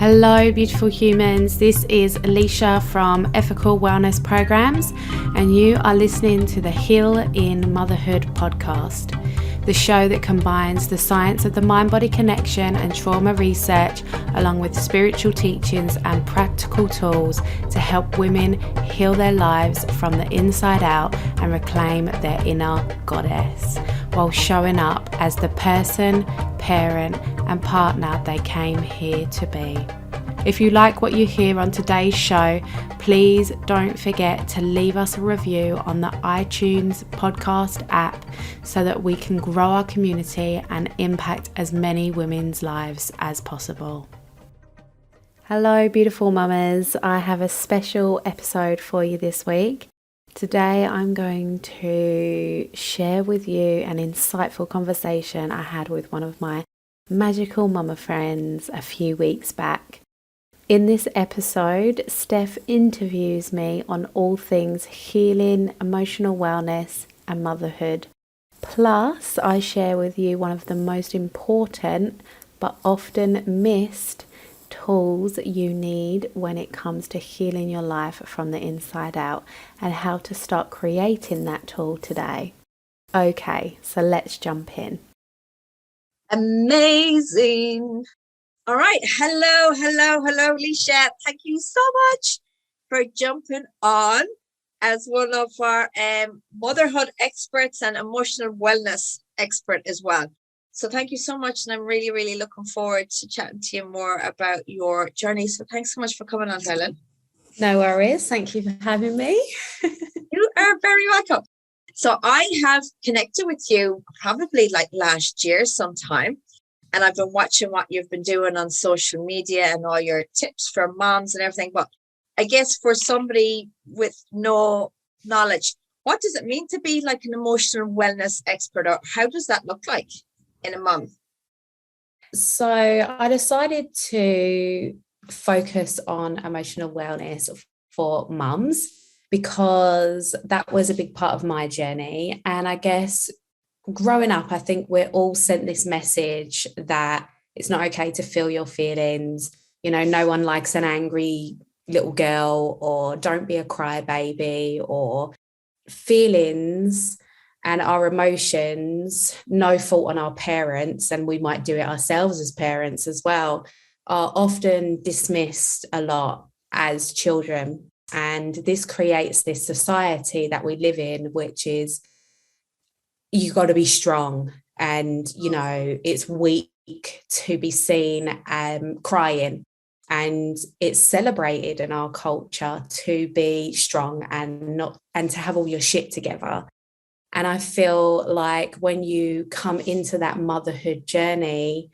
Hello, beautiful humans. This is Leashia from Ethical Wellness Programs, and you are listening to the Heal in Motherhood podcast, the show that combines the science of the mind-body connection and trauma research, along with spiritual teachings and practical tools to help women heal their lives from the inside out and reclaim their inner goddess, while showing up as the person, parent, and partner they came here to be. If you like what you hear on today's show, please don't forget to leave us a review on the iTunes podcast app so that we can grow our community and impact as many women's lives as possible. Hello, beautiful mamas. I have a special episode for you this week. Today I'm going to share with you an insightful conversation I had with one of my magical mama friends a few weeks back. In this episode, Steph interviews me on all things healing, emotional wellness and motherhood. Plus, I share with you one of the most important but often missed tools you need when it comes to healing your life from the inside out and how to start creating that tool today. Okay, so let's jump in. Amazing. All right. Hello, Leashia. Thank you so much for jumping on as one of our motherhood experts and emotional wellness expert as well. So thank you so much. And I'm really, really looking forward to chatting to you more about your journey. So thanks so much for coming on, Helen. No worries. Thank you for having me. You are very welcome. So I have connected with you probably like last year sometime. And I've been watching what you've been doing on social media and all your tips for moms and everything. But I guess for somebody with no knowledge, what does it mean to be like an emotional wellness expert, or how does that look like in a mom? So I decided to focus on emotional wellness for mums because that was a big part of my journey. And I guess growing up, I think we're all sent this message that it's not okay to feel your feelings. You know, no one likes an angry little girl, or don't be a crybaby, or feelings and our emotions, no fault on our parents, and we might do it ourselves as parents as well, are often dismissed a lot as children. And this creates this society that we live in, which is you got to be strong, and you know it's weak to be seen crying, and it's celebrated in our culture to be strong and to have all your shit together. And I feel like when you come into that motherhood journey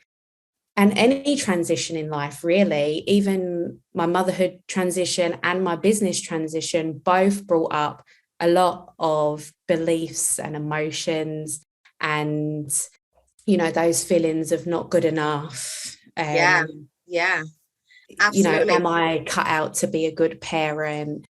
and any transition in life, really, even my motherhood transition and my business transition both brought up a lot of beliefs and emotions and, you know, those feelings of not good enough. Yeah, absolutely. You know, am I cut out to be a good parent?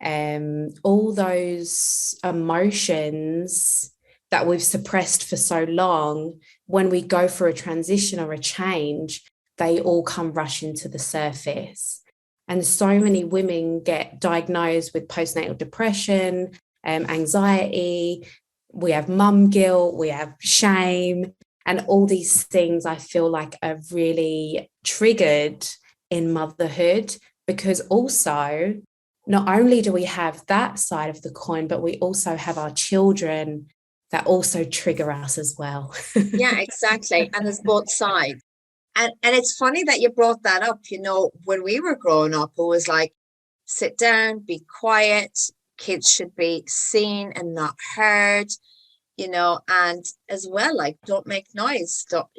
All those emotions that we've suppressed for so long, when we go for a transition or a change, they all come rushing to the surface. And so many women get diagnosed with postnatal depression, anxiety. We have mum guilt, we have shame, and all these things I feel like are really triggered in motherhood, because also not only do we have that side of the coin, but we also have our children that also trigger us as well. Yeah, exactly. And there's both sides. And it's funny that you brought that up. You know, when we were growing up, it was like, sit down, be quiet. Kids should be seen and not heard, you know, and as well, like, don't make noise. Don't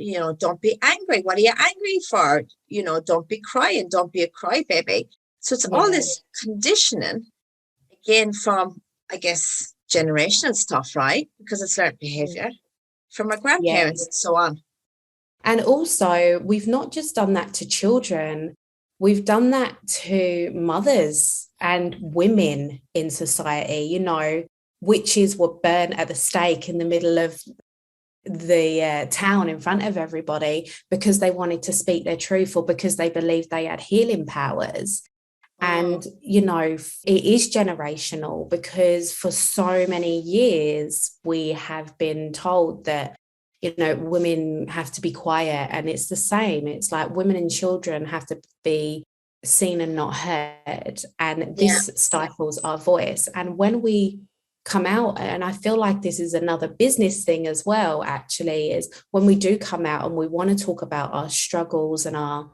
be angry. What are you angry for? You know, don't be crying. Don't be a crybaby. So it's all this conditioning, again, from, I guess, generational stuff, right? Because it's learned behaviour from our grandparents and so on. And also, we've not just done that to children, we've done that to mothers and women in society. You know, witches were burnt at the stake in the middle of the town in front of everybody because they wanted to speak their truth or because they believed they had healing powers. And, you know, it is generational because for so many years we have been told that, you know, women have to be quiet, and it's the same. It's like women and children have to be seen and not heard, and this stifles our voice. And when we come out, and I feel like this is another business thing as well, actually, is when we do come out and we want to talk about our struggles and our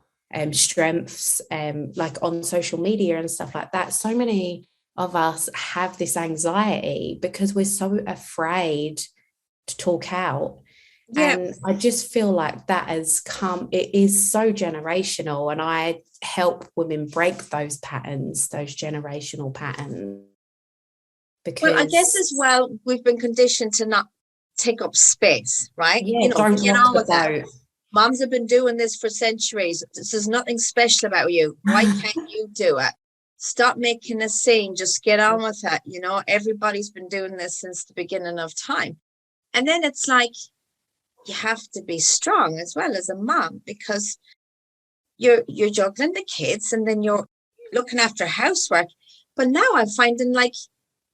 strengths, like on social media and stuff like that, so many of us have this anxiety because we're so afraid to talk out. And I just feel like that has come, it is so generational, and I help women break those patterns, those generational patterns. Because, well, I guess as well, we've been conditioned to not take up space, right? Yeah, you know, don't get rock on with the that. boat. Moms have been doing this for centuries. This is nothing special about you. Why can't you do it? Stop making a scene. Just get on with it. You know, everybody's been doing this since the beginning of time. And then it's like, you have to be strong as well as a mom, because you're juggling the kids and then you're looking after housework. But now I'm finding, like,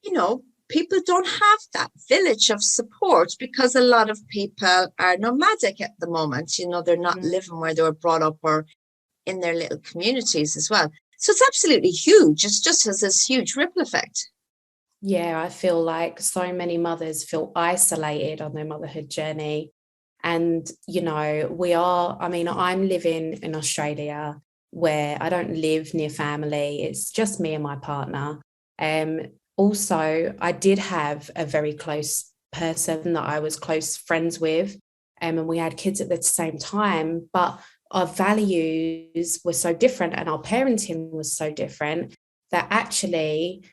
you know, people don't have that village of support because a lot of people are nomadic at the moment. You know, they're not living where they were brought up or in their little communities as well. So it's absolutely huge. It just has this huge ripple effect. Yeah, I feel like so many mothers feel isolated on their motherhood journey. And, you know, I'm living in Australia where I don't live near family. It's just me and my partner. Also, I did have a very close person that I was close friends with, and we had kids at the same time, but our values were so different and our parenting was so different that actually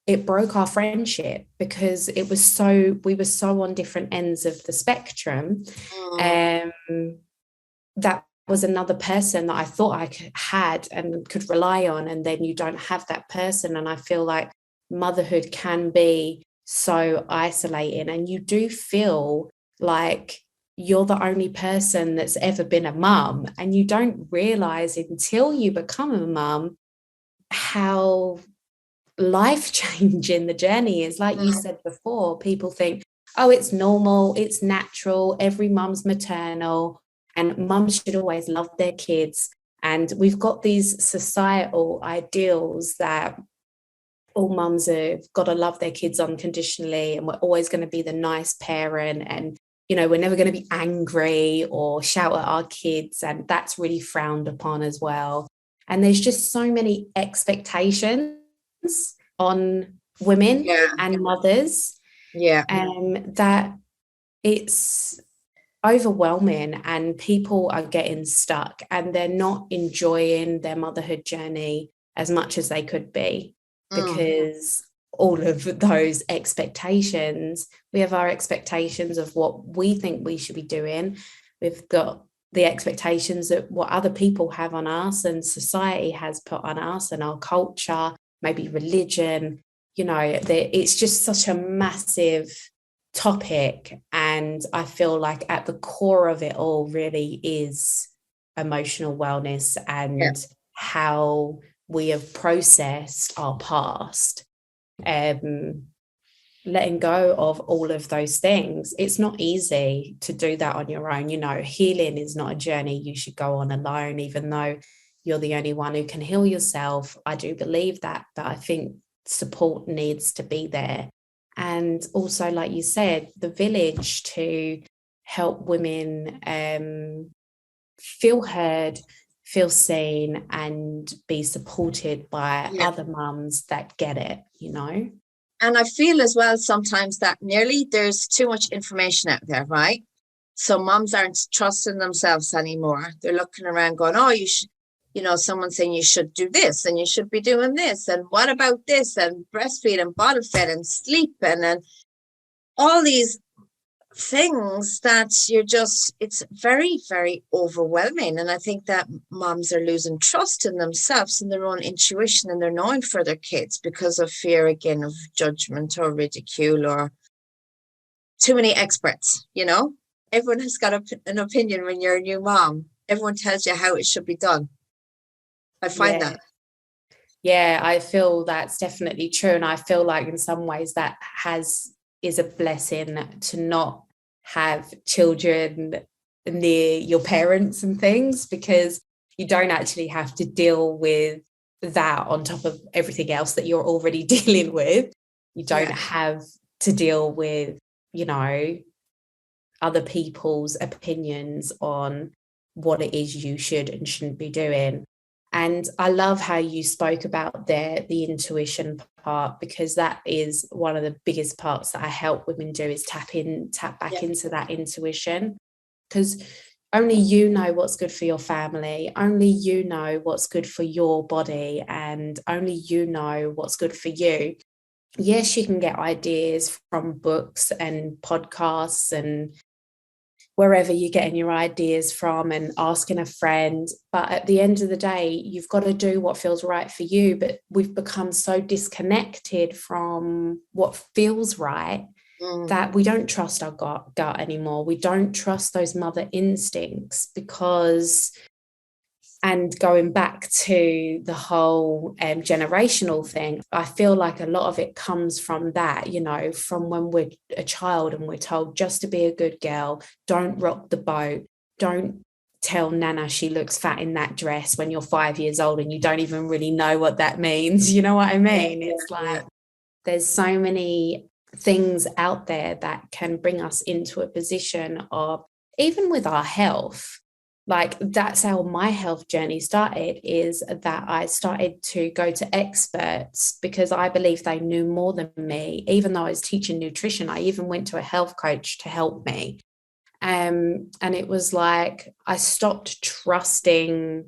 it broke our friendship because we were so on different ends of the spectrum. That was another person that I thought I had and could rely on, and then you don't have that person. And I feel like motherhood can be so isolating, and you do feel like you're the only person that's ever been a mum, and you don't realize until you become a mum how life-changing the journey is. Like you said before, people think, oh, it's normal, it's natural, every mum's maternal, and mums should always love their kids. And we've got these societal ideals that all mums have got to love their kids unconditionally, and we're always going to be the nice parent, and, you know, we're never going to be angry or shout at our kids, and that's really frowned upon as well. And there's just so many expectations on women and mothers, that it's overwhelming, and people are getting stuck and they're not enjoying their motherhood journey as much as they could be because all of those expectations, we have our expectations of what we think we should be doing. We've got the expectations that what other people have on us and society has put on us, and our culture, maybe religion, you know, it's just such a massive topic. And I feel like at the core of it all really is emotional wellness and how we have processed our past, letting go of all of those things. It's not easy to do that on your own. You know, healing is not a journey you should go on alone, even though you're the only one who can heal yourself. I do believe that, but I think support needs to be there. And also, like you said, the village to help women feel heard, feel seen, and be supported by other mums that get it, you know? And I feel as well sometimes that there's too much information out there, right? So moms aren't trusting themselves anymore. They're looking around going, oh, you should, you know, someone saying you should do this and you should be doing this. And what about this? And breastfeed and bottle fed and sleeping and all these things that it's very, very overwhelming. And I think that moms are losing trust in themselves and their own intuition and their knowing for their kids because of fear, again, of judgment or ridicule or too many experts, you know? everyone has got an opinion when you're a new mom. Everyone tells you how it should be done. I find that. Yeah, I feel that's definitely true. And I feel like in some ways that is a blessing to not have children near your parents and things, because you don't actually have to deal with that on top of everything else that you're already dealing with. You don't have to deal with, you know, other people's opinions on what it is you should and shouldn't be doing. And I love how you spoke about the intuition part, because that is one of the biggest parts that I help women do, is tap back into that intuition, because only you know what's good for your family, only you know what's good for your body, and only you know what's good for you. Yes, you can get ideas from books and podcasts and wherever you're getting your ideas from, and asking a friend. But at the end of the day, you've got to do what feels right for you. But we've become so disconnected from what feels right that we don't trust our gut anymore. We don't trust those mother instincts, because, and going back to the whole generational thing, I feel like a lot of it comes from that, you know, from when we're a child and we're told just to be a good girl, don't rock the boat, don't tell Nana she looks fat in that dress when you're 5 years old and you don't even really know what that means. You know what I mean? It's like there's so many things out there that can bring us into a position of, even with our health, like that's how my health journey started, is that I started to go to experts because I believe they knew more than me. Even though I was teaching nutrition, I even went to a health coach to help me. And it was like I stopped trusting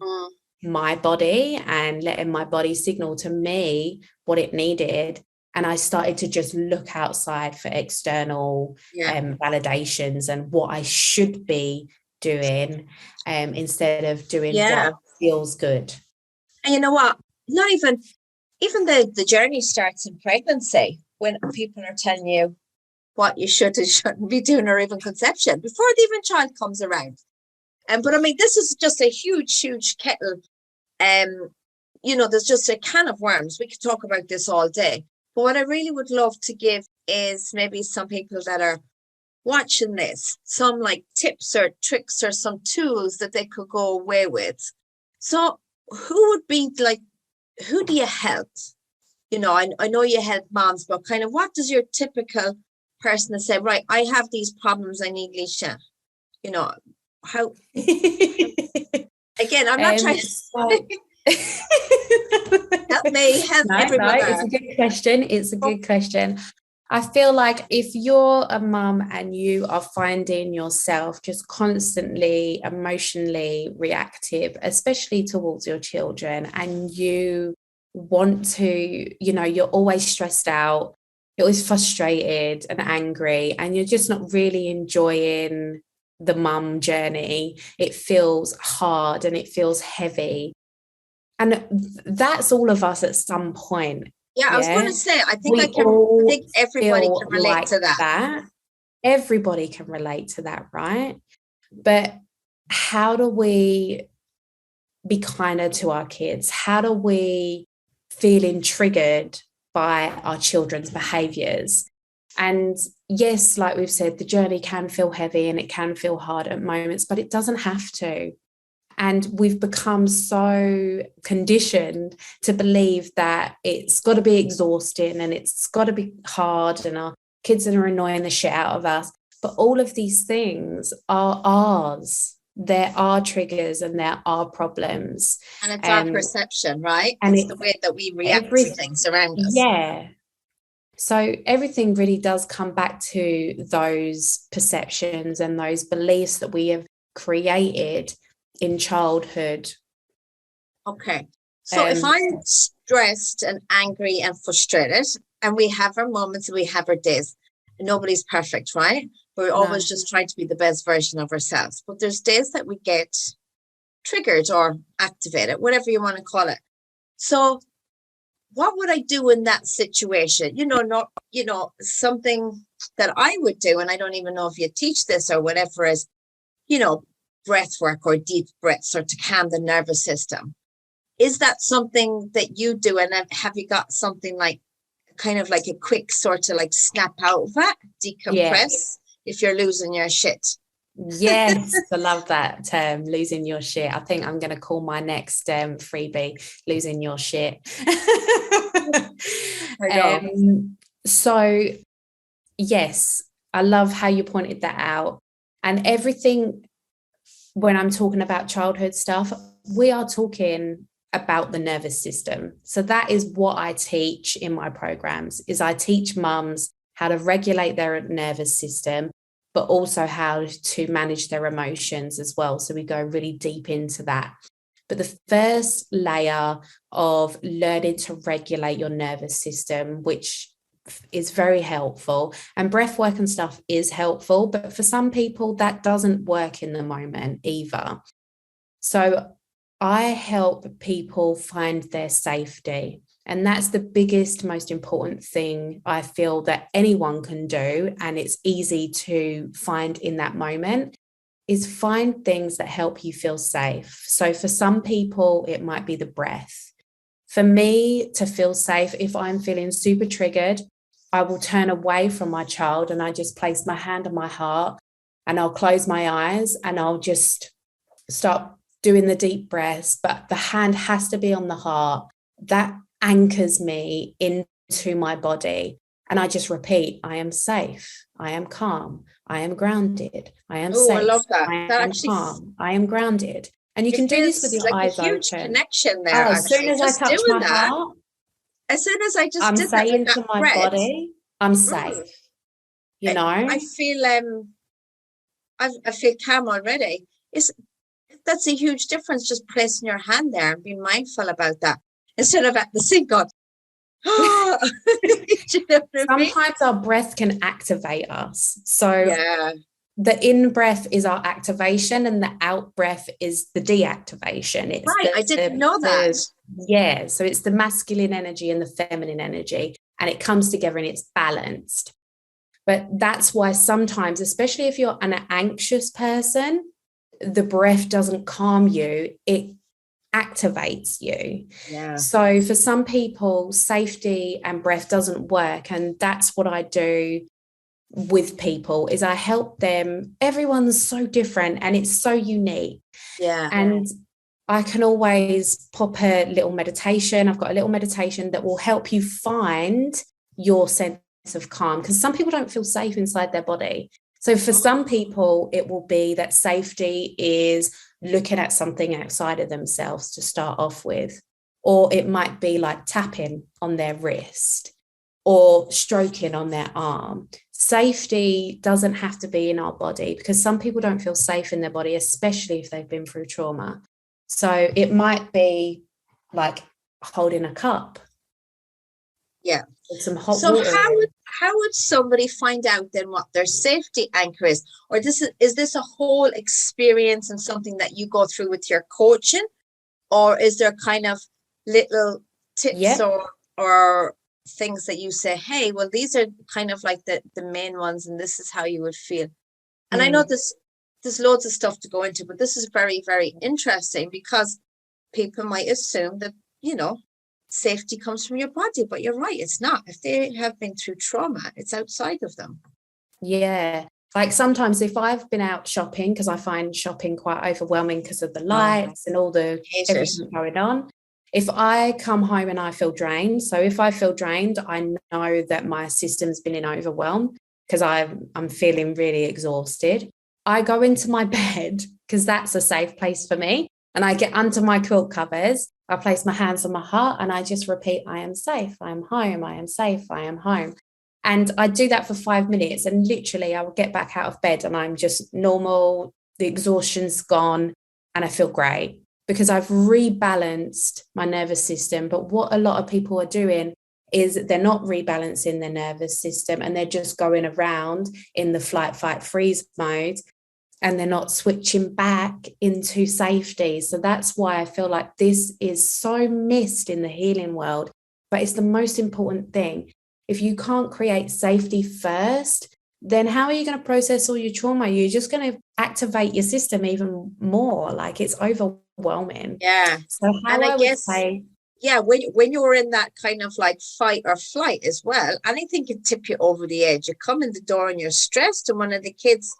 my body and letting my body signal to me what it needed. And I started to just look outside for external validations and what I should be doing, instead of doing what feels good. And you know what? Not even the journey starts in pregnancy, when people are telling you what you should and shouldn't be doing, or even conception, before the even child comes around. But I mean, this is just a huge kettle. You know, there's just a can of worms. We could talk about this all day. But what I really would love to give is maybe some people that are watching this, some like tips or tricks or some tools that they could go away with. So who would be like, who do you help? You know, I know you help moms, but kind of what does your typical person say, right, I have these problems, I need Leashia? You know, how? Again, I'm not trying to help me help everyone. No, it's a good question. It's a good question. I feel like if you're a mum and you are finding yourself just constantly emotionally reactive, especially towards your children, and you want to, you know, you're always stressed out, you're always frustrated and angry, and you're just not really enjoying the mum journey, it feels hard and it feels heavy. And that's all of us at some point. Yeah, I was going to say, I think everybody can relate to that. Everybody can relate to that, right? But how do we be kinder to our kids? How do we feeling triggered by our children's behaviours? And yes, like we've said, the journey can feel heavy and it can feel hard at moments, but it doesn't have to. And we've become so conditioned to believe that it's got to be exhausting and it's got to be hard and our kids are annoying the shit out of us. But all of these things are ours. There are triggers and there are problems. And it's our perception, right? And it's the way that we react to things around us. Yeah. So everything really does come back to those perceptions and those beliefs that we have created in childhood. Okay. So if I'm stressed and angry and frustrated, and we have our moments and we have our days, nobody's perfect, right? We're always just trying to be the best version of ourselves. But there's days that we get triggered or activated, whatever you want to call it. So what would I do in that situation? Not, something that I would do, and I don't even know if you teach this or whatever, is, breath work or deep breaths or to calm the nervous system. Is that something that you do? And have you got something like kind of like a quick sort of like snap out of it, decompress if you're losing your shit? Yes, I love that term, losing your shit. I think I'm going to call my next freebie losing your shit. So yes, I love how you pointed that out. And everything, when I'm talking about childhood stuff, we are talking about the nervous system. So that is what I teach in my programs, is I teach mums how to regulate their nervous system, but also how to manage their emotions as well. So we go really deep into that. But the first layer of learning to regulate your nervous system, which is very helpful, and breath work and stuff is helpful, but for some people that doesn't work in the moment either. So I help people find their safety. And that's the biggest, most important thing I feel that anyone can do. And it's easy to find in that moment, is find things that help you feel safe. So for some people, it might be the breath. For me to feel safe, if I'm feeling super triggered, I will turn away from my child and I just place my hand on my heart and I'll close my eyes and I'll just start doing the deep breaths. But the hand has to be on the heart. That anchors me into my body. And I just repeat, I am safe. I am calm. I am grounded. I am safe. I love that. I am calm. I am grounded. And you can do this with your like eyes a huge open. connection there. As soon as I touch my heart, as soon as I just I'm did saying that to my body, I'm safe. I feel I feel calm already. That's a huge difference, just placing your hand there and being mindful about that instead of at the sink going, oh. Sometimes our breath can activate us. So the in breath is our activation and the out breath is the deactivation. It's I didn't know that. So it's the masculine energy and the feminine energy, and it comes together and it's balanced. But that's why sometimes, especially if you're an anxious person, the breath doesn't calm you, it activates you. So for some people, safety and breath doesn't work, and that's what I do with people, is I help them. Everyone's so different and it's so unique. And I can always pop a little meditation. I've got a little meditation that will help you find your sense of calm, because some people don't feel safe inside their body. So for some people, it will be that safety is looking at something outside of themselves to start off with, or it might be like tapping on their wrist or stroking on their arm. Safety doesn't have to be in our body, because some people don't feel safe in their body, especially if they've been through trauma. So it might be like holding a cup. With some hot water. How would somebody find out then what their safety anchor is? Or is this a whole experience and something that you go through with your coaching? Or is there kind of little tips or things that you say, hey, well, these are kind of like the main ones, and this is how you would feel? And I know there's loads of stuff to go into, but this is very, very interesting, because people might assume that, safety comes from your body, but you're right, it's not. If they have been through trauma, it's outside of them. Like sometimes if I've been out shopping, because I find shopping quite overwhelming because of the lights and all the everything going on. If I come home and I feel drained, so if I feel drained, I know that my system's been in overwhelm because I'm feeling really exhausted. I go into my bed, because that's a safe place for me, and I get under my quilt covers. I place my hands on my heart and I just repeat, I am safe, I am home, I am safe, I am home. And I do that for 5 minutes, and literally I will get back out of bed and I'm just normal, the exhaustion's gone, and I feel great because I've rebalanced my nervous system. But what a lot of people are doing is they're not rebalancing their nervous system, and they're just going around in the flight, fight, freeze mode, and they're not switching back into safety. So that's why I feel like this is so missed in the healing world. but it's the most important thing. If you can't create safety first, then how are you going to process all your trauma? You're just going to activate your system even more. Like, it's overwhelming. Yeah. So how And I I would guess, say, yeah, when you're in that kind of like fight or flight as well, anything can tip you over the edge. You come in the door and you're stressed, and one of the kids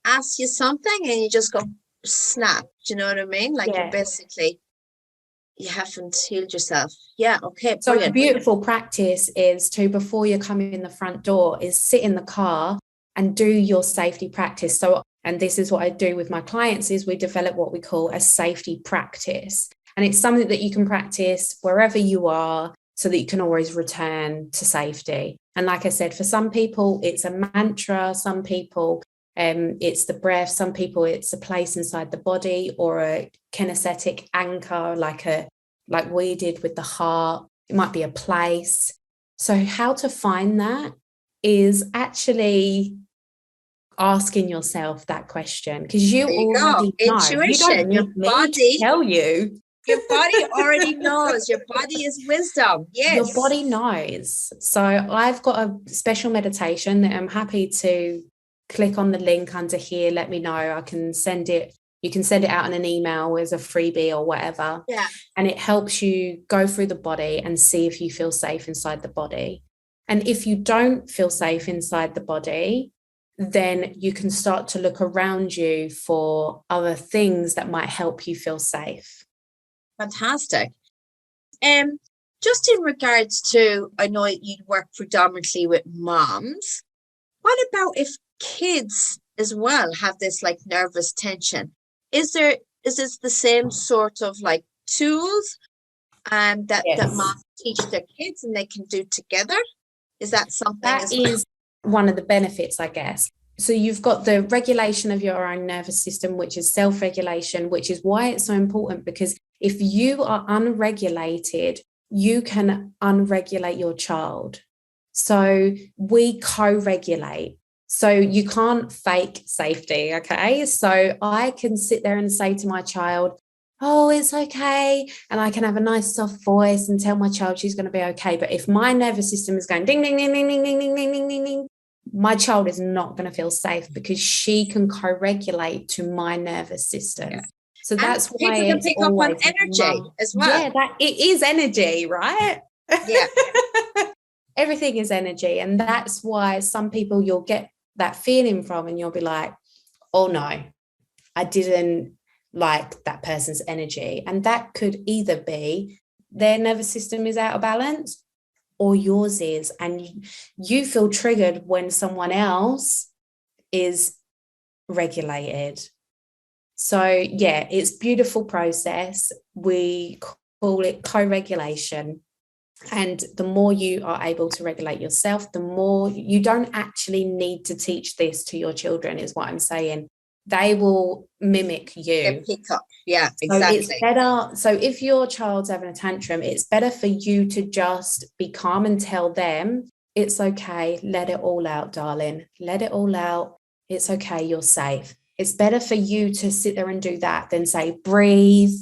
asks you something and you just go snap. Do you know what I mean? Like, yeah. you haven't healed yourself. Yeah, okay, So a brilliant. beautiful practice is to, before you come in the front door, is sit in the car and do your safety practice. So, and this is what I do with my clients, is we develop what we call a safety practice. And it's something that you can practice wherever you are so that you can always return to safety. And like I said, for some people, it's a mantra. Some people, it's the breath. Some people, it's a place inside the body or a kinesthetic anchor, like we did with the heart. It might be a place. So how to find that is actually asking yourself that question, because you There you go. already know. You don't Intuition. Your need me body, to tell you. your body already knows. Your body is wisdom. Yes. Your body knows. So I've got a special meditation that I'm happy to click on the link under here. Let me know. I can send it. You can send it out in an email as a freebie or whatever. Yeah. And it helps you go through the body and see if you feel safe inside the body. And if you don't feel safe inside the body, then you can start to look around you for other things that might help you feel safe. Fantastic. Just in regards to, I know you work predominantly with moms. What about if kids as well have this like nervous tension? Is this the same sort of like tools that moms teach their kids and they can do together? Is that something that is one of the benefits, I guess? So you've got the regulation of your own nervous system, which is self-regulation, which is why it's so important, because if you are unregulated, you can unregulate your child. So we co-regulate. So you can't fake safety, okay? So I can sit there and say to my child, oh, it's okay. And I can have a nice soft voice and tell my child she's going to be okay. But if my nervous system is going ding, ding, ding, ding, ding, ding, ding, ding, ding, ding, ding, my child is not going to feel safe because she can co-regulate to my nervous system. Yeah. So that's why people can pick up on energy as well. Yeah, that it is energy, right? Yeah. Everything is energy. And that's why some people you'll get that feeling from and you'll be like, oh no, I didn't like that person's energy. And that could either be their nervous system is out of balance or yours is, and you feel triggered when someone else is regulated. So yeah, it's a beautiful process. We call it co-regulation. And the more you are able to regulate yourself, the more you don't actually need to teach this to your children, is what I'm saying. They will mimic you. They pick up. Yeah, exactly. So it's better. So if your child's having a tantrum, it's better for you to just be calm and tell them, it's okay. Let it all out, darling. Let it all out. It's okay. You're safe. It's better for you to sit there and do that than say, breathe,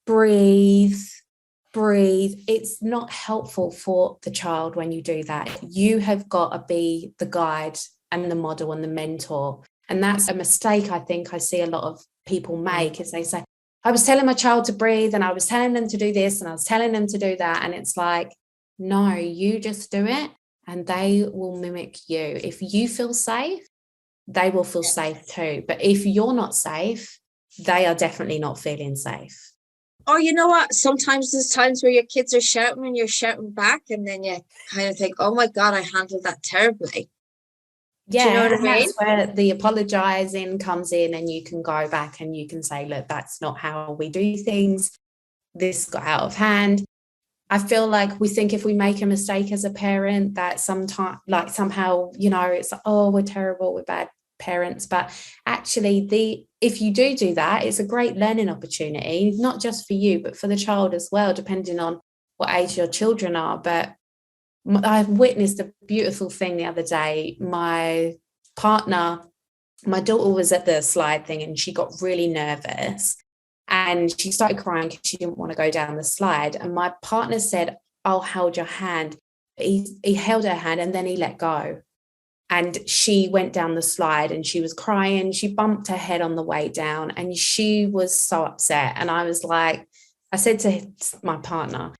breathe, breathe. It's not helpful for the child when you do that. You have got to be the guide and the model and the mentor. And that's a mistake I think I see a lot of people make, is they say, I was telling my child to breathe and I was telling them to do this and I was telling them to do that. And it's like, no, you just do it and they will mimic you. If you feel safe, they will feel safe too. But if you're not safe, they are definitely not feeling safe. Oh, you know what? Sometimes there's times where your kids are shouting and you're shouting back and then you kind of think, oh my God, I handled that terribly. Yeah, do you know what I mean? That's where the apologizing comes in, and you can go back and you can say, look, that's not how we do things. This got out of hand. I feel like we think if we make a mistake as a parent that sometimes, like somehow, you know, it's like, oh, we're terrible, we're bad parents. But actually, if you do that, it's a great learning opportunity, not just for you, but for the child as well, depending on what age your children are. But I witnessed a beautiful thing the other day. My partner, my daughter was at the slide thing and she got really nervous and she started crying because she didn't want to go down the slide. And my partner said, I'll hold your hand. He held her hand and then he let go. And she went down the slide and she was crying. She bumped her head on the way down and she was so upset. And I was like, I said to my partner,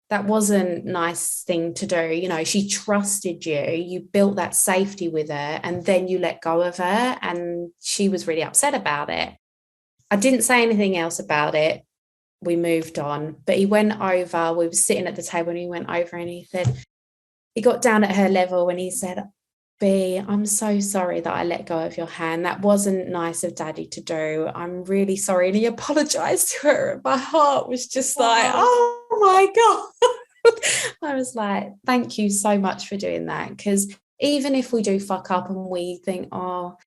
that wasn't a nice thing to do. You know, she trusted you. You built that safety with her and then you let go of her. And she was really upset about it. I didn't say anything else about it. We moved on. But he went over. We were sitting at the table and he went over and he said, he got down at her level and he said, B, I'm so sorry that I let go of your hand. That wasn't nice of Daddy to do. I'm really sorry. And he apologized to her. My heart was just like, oh my God. I was like, thank you so much for doing that. Because even if we do fuck up and we think, oh,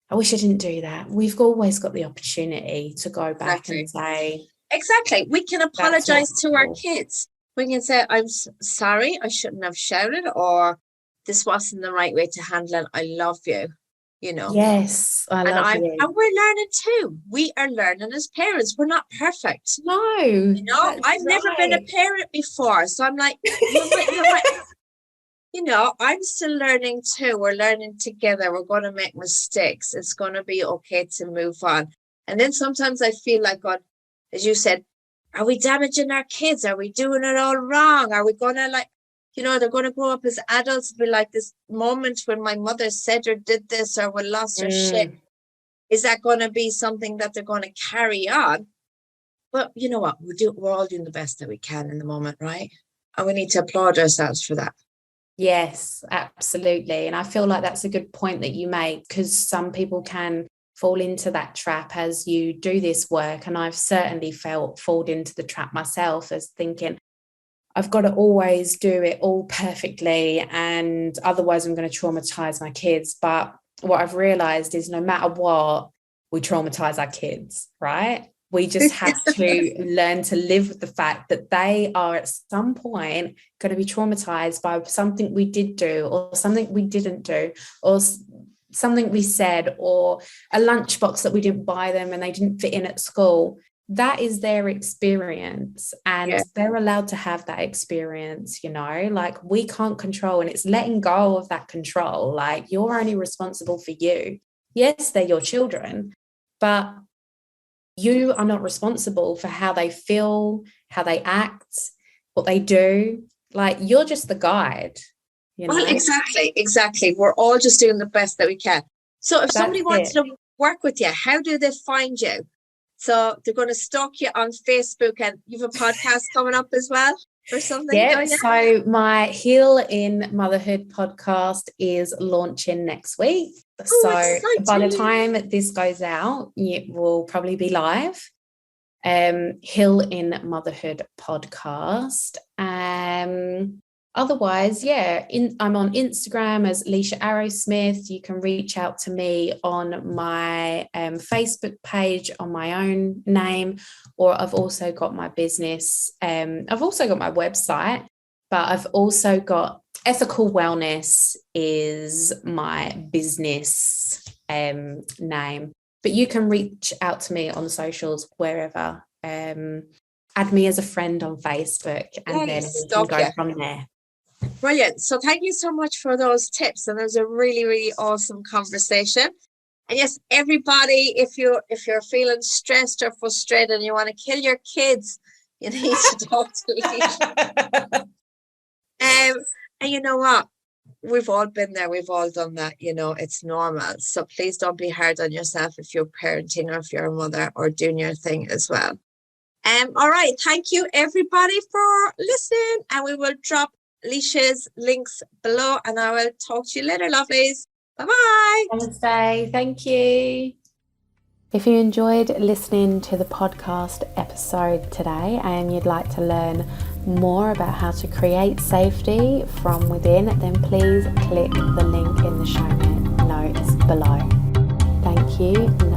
I wish I didn't do that, we've always got the opportunity to go back and say. Exactly. We can apologize to our kids. We can say, I'm sorry, I shouldn't have shouted, or this wasn't the right way to handle it. I love you, you know. Yes, I love you. And we're learning too. We are learning as parents. We're not perfect. No. You know, I've never been a parent before. So I'm like, you know, I'm still learning too. We're learning together. We're going to make mistakes. It's going to be okay to move on. And then sometimes I feel like, God, as you said, are we damaging our kids? Are we doing it all wrong? Are we going to, like, you know, they're going to grow up as adults and be like, this moment when my mother said or did this, or we lost her shit. Is that going to be something that they're going to carry on? But you know what? We're all doing the best that we can in the moment, right? And we need to applaud ourselves for that. Yes, absolutely. And I feel like that's a good point that you make, because some people can fall into that trap as you do this work. And I've certainly fallen into the trap myself, as thinking, I've got to always do it all perfectly, and otherwise I'm going to traumatize my kids. But what I've realized is no matter what, we traumatize our kids, right? We just have to learn to live with the fact that they are at some point going to be traumatized by something we did do, or something we didn't do, or something we said, or a lunchbox that we didn't buy them and they didn't fit in at school. That is their experience, and they're allowed to have that experience, you know, like we can't control, and it's letting go of that control. Like, you're only responsible for you. Yes, they're your children, but you are not responsible for how they feel, how they act, what they do. Like, you're just the guide, you know? Well, exactly. We're all just doing the best that we can. So if somebody wants to work with you, how do they find you? So they're going to stalk you on Facebook, and you have a podcast coming up as well or something? Yeah, so my Heal in Motherhood podcast is launching next week. So exciting. By the time this goes out, it will probably be live. Heal in Motherhood podcast. Otherwise, I'm on Instagram as Leashia Arrowsmith. You can reach out to me on my Facebook page on my own name, or I've also got my business. I've also got my website, but I've also got Ethical Wellness is my business name. But you can reach out to me on socials wherever. Add me as a friend on Facebook, and then we can go from there. Brilliant. So thank you so much for those tips. And it was a really, really awesome conversation. And yes, everybody, if you're feeling stressed or frustrated and you want to kill your kids, you need to talk to Leashia. And you know what? We've all been there. We've all done that. You know, it's normal. So please don't be hard on yourself if you're parenting, or if you're a mother, or doing your thing as well. All right. Thank you, everybody, for listening. And we will drop Leashia's links below, and I will talk to you later, lovelies. Bye-bye. Namaste. Thank you. If you enjoyed listening to the podcast episode today and you'd like to learn more about how to create safety from within, then please click the link in the show notes below. Thank you.